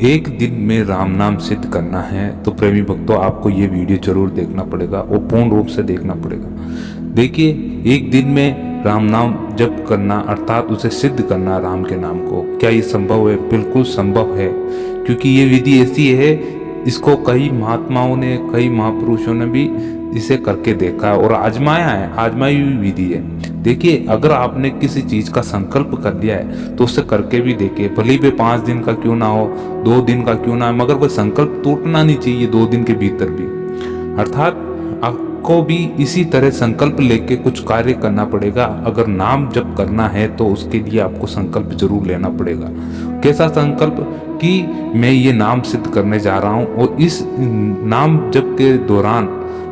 एक दिन में राम नाम सिद्ध करना है तो प्रेमी भक्तों आपको ये वीडियो जरूर देखना पड़ेगा और पूर्ण रूप से देखना पड़ेगा। देखिए, एक दिन में राम नाम जप करना अर्थात उसे सिद्ध करना राम के नाम को, क्या ये संभव है? बिल्कुल संभव है, क्योंकि ये विधि ऐसी है, इसको कई महात्माओं ने, कई महापुरुषों ने भी इसे करके देखा है और आजमाया है, आजमाई हुई विधि है। देखिए, अगर आपने किसी चीज का संकल्प कर लिया है तो उसे करके भी देखिए, भले ही 5 दिन का क्यों ना हो, 2 दिन का क्यों ना हो, मगर वो संकल्प टूटना नहीं चाहिए 2 दिन के भीतर भी। अर्थात आपको भी इसी तरह संकल्प लेके कुछ कार्य करना पड़ेगा। अगर नाम जप करना है तो उसके लिए आपको संकल्प जरूर लेना पड़ेगा। कैसा संकल्प? कि मैं ये नाम सिद्ध करने जा रहा हूँ और इस नाम जप के दौरान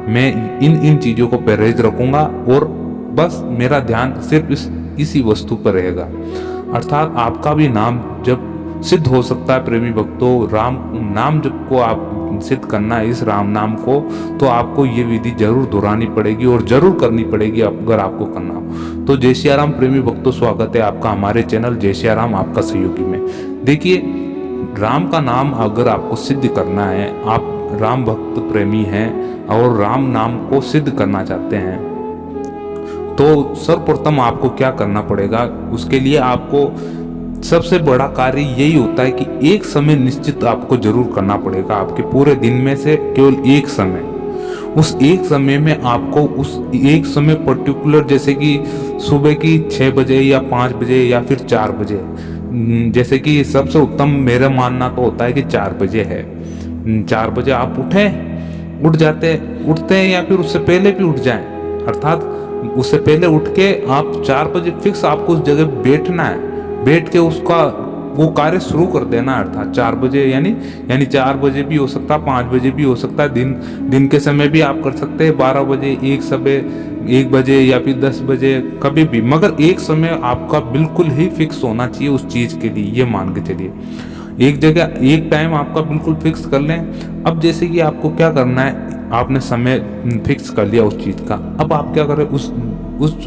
मैं इन चीजों को परहेज रखूंगा और बस मेरा ध्यान सिर्फ इसी वस्तु पर रहेगा। अर्थात आपका भी नाम जब सिद्ध हो सकता है प्रेमी भक्तों। राम नाम जब को आप सिद्ध करना है, इस राम नाम को, तो आपको ये विधि जरूर दोहरानी पड़ेगी और जरूर करनी पड़ेगी अगर आपको करना हो तो। जय सिया राम प्रेमी भक्तों, स्वागत है आपका हमारे चैनल जय सिया राम आपका सहयोगी में। देखिए, राम का नाम अगर आपको सिद्ध करना है, आप राम भक्त प्रेमी हैं और राम नाम को सिद्ध करना चाहते हैं, तो सर्वप्रथम आपको क्या करना पड़ेगा? उसके लिए आपको सबसे बड़ा कार्य यही होता है कि एक समय निश्चित आपको जरूर करना पड़ेगा। आपके पूरे दिन में से केवल एक समय, उस एक समय में आपको उस एक समय पर्टिकुलर, जैसे कि सुबह की 6 बजे या 5 बजे या फिर 4 बजे, जैसे कि सबसे उत्तम मेरा मानना तो होता है कि 4 बजे है। 4 बजे आप उठते हैं या फिर उससे पहले भी उठ जाएं। अर्थात उससे पहले उठ के आप 4 बजे फिक्स आपको उस जगह बैठना है, बैठ के उसका वो कार्य शुरू कर देना। अर्थात 4 बजे यानी 4 बजे भी हो सकता है, 5 बजे भी हो सकता है, दिन के समय भी आप कर सकते हैं, 12 बजे, 1 बजे या फिर 10 बजे, कभी भी, मगर एक समय आपका बिल्कुल ही फिक्स होना चाहिए उस चीज के लिए। ये मान के चलिए एक जगह एक टाइम आपका बिल्कुल फिक्स कर लें। अब जैसे कि आपको क्या करना है, आपने समय फिक्स कर लिया उस चीज का, अब आप क्या करें,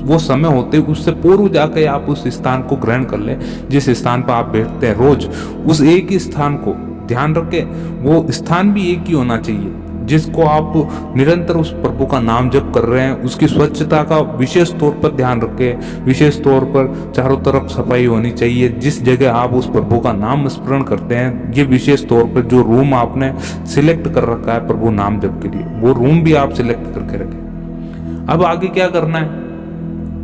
वो समय होते उससे पूर्व जाकर आप उस स्थान को ग्रहण कर ले जिस स्थान पर आप बैठते हैं रोज। उस एक ही स्थान को ध्यान रखें, वो स्थान भी एक ही होना चाहिए जिसको आप निरंतर उस प्रभु का नाम जप कर रहे हैं। उसकी स्वच्छता का विशेष तौर पर ध्यान रखें, विशेष तौर पर चारों तरफ सफाई होनी चाहिए। जिस जगह आप उस प्रभु का नाम स्मरण करते हैं, ये विशेष तौर पर जो रूम आपने सिलेक्ट कर रखा है प्रभु नाम जप के लिए, वो रूम भी आप सिलेक्ट करके रखें। अब आगे क्या करना है?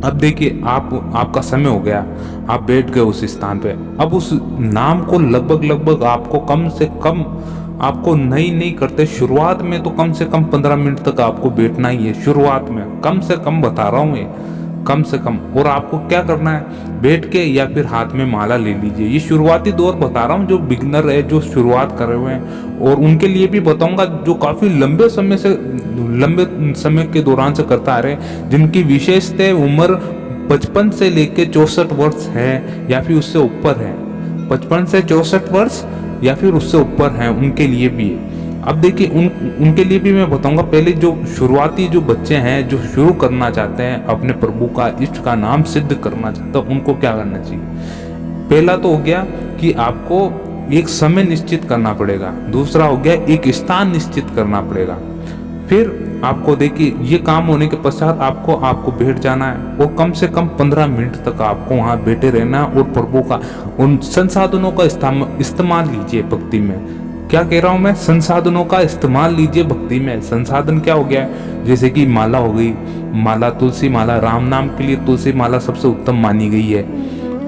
अब देखिए, आपका समय हो गया, आप बैठ गए उस स्थान पे। अब उस नाम को लगभग आपको कम से कम, आपको नहीं करते, शुरुआत में तो कम से कम 15 मिनट तक आपको बैठना ही है। शुरुआत में कम से कम बता रहा हूँ, ये कम से कम। और आपको क्या करना है, बैठ के या फिर हाथ में माला ले लीजिए। ये शुरुआती दौर बता रहा हूँ, जो बिगनर है, जो शुरुआत कर रहे हुए हैं, और उनके लिए भी बताऊंगा जो काफी लंबे समय के दौरान से करता आ रहे हैं, जिनकी विशेषतः उम्र 55 से लेके 64 वर्ष है या फिर उससे ऊपर है। 55 से 64 वर्ष या फिर उससे ऊपर है, उनके लिए भी है। अब देखिए, उनके लिए भी मैं बताऊंगा। पहले जो शुरुआती जो बच्चे हैं, जो शुरू करना चाहते हैं, अपने प्रभु का, इष्ट का नाम सिद्ध करना चाहते हैं, उनको क्या करना चाहिए? पहला तो हो गया कि आपको एक समय निश्चित करना पड़ेगा। दूसरा हो गया एक स्थान निश्चित करना पड़ेगा। फिर आपको देखिए, ये काम होने के पश्चात आपको बैठ जाना है और कम से कम 15 मिनट तक आपको वहां बैठे रहना है और प्रभु का उन संसाधनों का इस्तेमाल लीजिए भक्ति में। क्या कह रहा हूं मैं? संसाधनों का इस्तेमाल लीजिए भक्ति में। संसाधन क्या हो गया? जैसे कि माला हो गई, माला, तुलसी माला। राम नाम के लिए तुलसी माला सबसे उत्तम मानी गई है।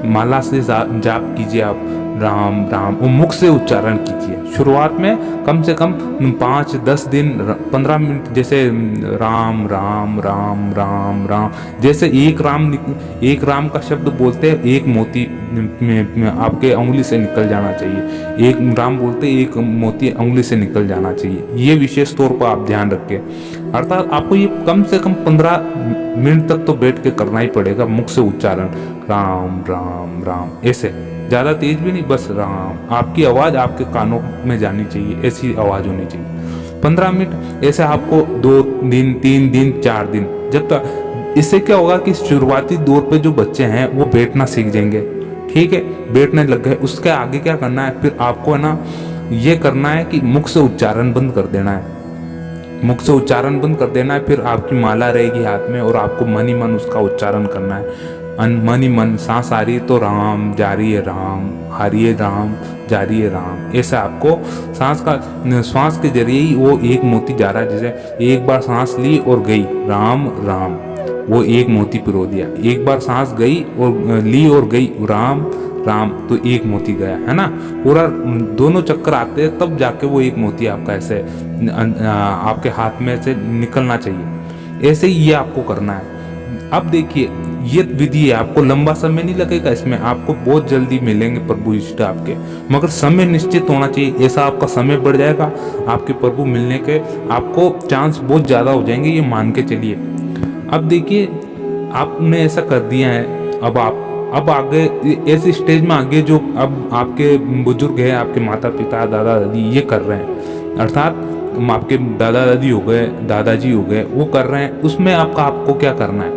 माला से जाप कीजिए आप, राम राम, वो मुख से उच्चारण कीजिए। शुरुआत में कम से कम 5-10 दिन, 15 मिनट, जैसे राम राम राम राम राम, जैसे एक राम का शब्द बोलते हैं, एक मोती में आपके उंगली से निकल जाना चाहिए। एक राम बोलते एक मोती उंगली से निकल जाना चाहिए। ये विशेष तौर पर आप ध्यान रखें। अर्थात आपको ये कम से कम 15 मिनट तक तो बैठ के करना ही पड़ेगा, मुख से उच्चारण, राम राम राम, ऐसे ज्यादा तेज भी नहीं, बस राम। आपकी आवाज आपके कानों में जानी चाहिए, ऐसी आवाज होनी चाहिए। 15 मिनट ऐसे आपको 2 दिन, 3 दिन, 4 दिन, जब तक। इससे क्या होगा कि शुरुआती दौर पे जो बच्चे हैं वो बैठना सीख जाएंगे। ठीक है, बैठने लग गए। उसके आगे क्या करना है, फिर आपको है ना ये करना है कि मुख से उच्चारण बंद कर देना है, मुख से उच्चारण बंद कर देना है। फिर आपकी माला रहेगी हाथ में और आपको मन ही मन उसका उच्चारण करना है। मन ही मन, सांस आ रही है तो राम, जा रही है राम, आ रही है राम, जा रही है राम, ऐसा आपको श्वास के जरिए ही वो एक मोती जा रहा है। जैसे एक बार सांस ली और गई राम राम, वो एक मोती पिरो दिया। एक बार सांस गई और ली और गई राम राम, तो एक मोती गया, है ना। पूरा दोनों चक्कर आते हैं तब जाके वो एक मोती आपका ऐसे आपके हाथ में से निकलना चाहिए। ऐसे ही ये आपको करना है। अब देखिए ये विधि है, आपको लंबा समय नहीं लगेगा इसमें, आपको बहुत जल्दी मिलेंगे प्रभु इष्ट आपके, मगर समय निश्चित होना चाहिए। ऐसा आपका समय बढ़ जाएगा, आपके प्रभु मिलने के आपको चांस बहुत ज़्यादा हो जाएंगे, ये मान के चलिए। अब देखिए आपने ऐसा कर दिया है, अब आगे ऐसे स्टेज में आगे जो अब आपके बुजुर्ग हैं, आपके माता पिता दादा दादी ये कर रहे हैं, अर्थात आपके दादा दादी हो गए, दादाजी हो गए, वो कर रहे हैं, उसमें आपको क्या करना है।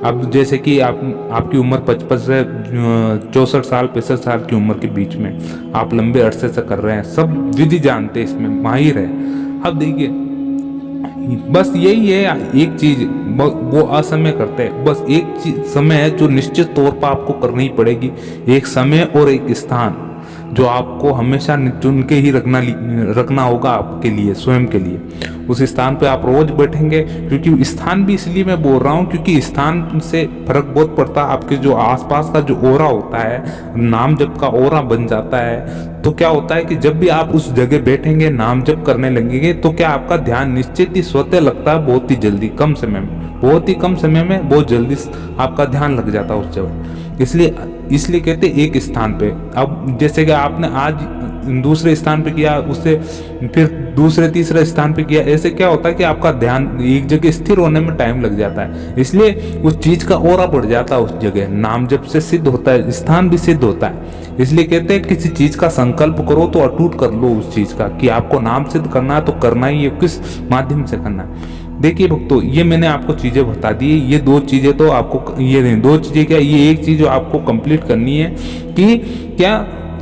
अब जैसे कि आपकी उम्र 55 से 64 साल 65 साल की उम्र के बीच में आप लंबे अरसे से कर रहे हैं, सब विधि जानते हैं, इसमें माहिर है। अब देखिए बस यही है एक चीज, वो असमय करते हैं, बस एक चीज समय है जो निश्चित तौर पर आपको करनी ही पड़ेगी। एक समय और एक स्थान जो आपको हमेशा चुन के ही रखना होगा आपके लिए, स्वयं के लिए। उस स्थान पे आप रोज बैठेंगे, क्योंकि स्थान भी इसलिए मैं बोल रहा हूँ क्योंकि स्थान से फर्क बहुत पड़ता है। आपके जो आसपास का जो ओरा होता है, नाम जप का ओरा बन जाता है, तो क्या होता है कि जब भी आप उस जगह बैठेंगे, नाम जप करने लगेंगे, तो क्या आपका ध्यान निश्चित ही स्वतः लगता है, बहुत ही जल्दी, कम समय में, बहुत ही कम समय में बहुत जल्दी आपका ध्यान लग जाता है उस जगह। इसलिए कहते एक स्थान पे। अब जैसे कि आपने आज दूसरे स्थान पे किया, उससे फिर दूसरे तीसरे स्थान पे किया, ऐसे क्या होता है कि आपका ध्यान एक जगह स्थिर होने में टाइम लग जाता है, इसलिए उस चीज का ऑरा बढ़ जाता है उस जगह। नाम जब से सिद्ध होता है, स्थान भी सिद्ध होता है। इसलिए कहते हैं किसी चीज का संकल्प करो तो अटूट कर लो उस चीज का, कि आपको नाम सिद्ध करना है तो करना ही है, किस माध्यम से करना है। देखिए भक्तों, ये मैंने आपको चीजें बता दी है, ये दो चीजें तो आपको, ये नहीं दो चीजें क्या, ये एक चीज जो आपको कंप्लीट करनी है कि क्या,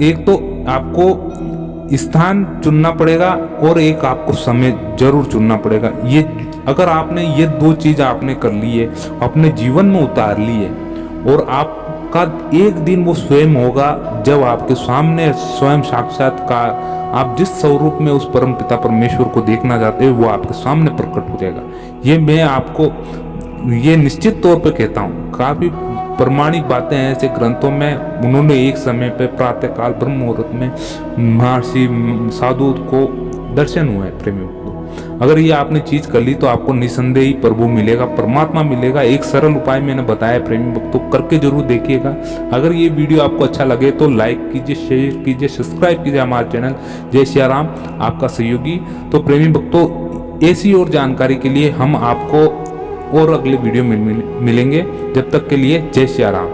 एक तो आपको स्थान चुनना पड़ेगा और एक आपको समय जरूर चुनना पड़ेगा। ये अगर आपने ये दो चीज आपने कर ली है, अपने जीवन में उतार ली है, और आपका एक दिन वो स्वयं होगा जब आपके सामने स्वयं साक्षात्कार, आप जिस स्वरूप में उस परम पिता परमेश्वर को देखना चाहते हो वो आपके सामने प्रकट हो जाएगा। ये मैं आपको ये निश्चित तौर पे कहता हूँ। काफी प्रमाणिक बातें हैं ऐसे ग्रंथों में, उन्होंने एक समय पे प्रातःकाल ब्रह्म मुहूर्त में महर्षि साधु को दर्शन हुए प्रेमी। अगर ये आपने चीज कर ली तो आपको निसंदेह ही प्रभु मिलेगा, परमात्मा मिलेगा। एक सरल उपाय मैंने बताया प्रेमी भक्तों, करके जरूर देखिएगा। अगर ये वीडियो आपको अच्छा लगे तो लाइक कीजिए, शेयर कीजिए, सब्सक्राइब कीजिए हमारे चैनल जय सिया राम, आपका सहयोगी। तो प्रेमी भक्तों, ऐसी और जानकारी के लिए हम आपको और अगले वीडियो में मिलेंगे। जब तक के लिए जय सिया राम।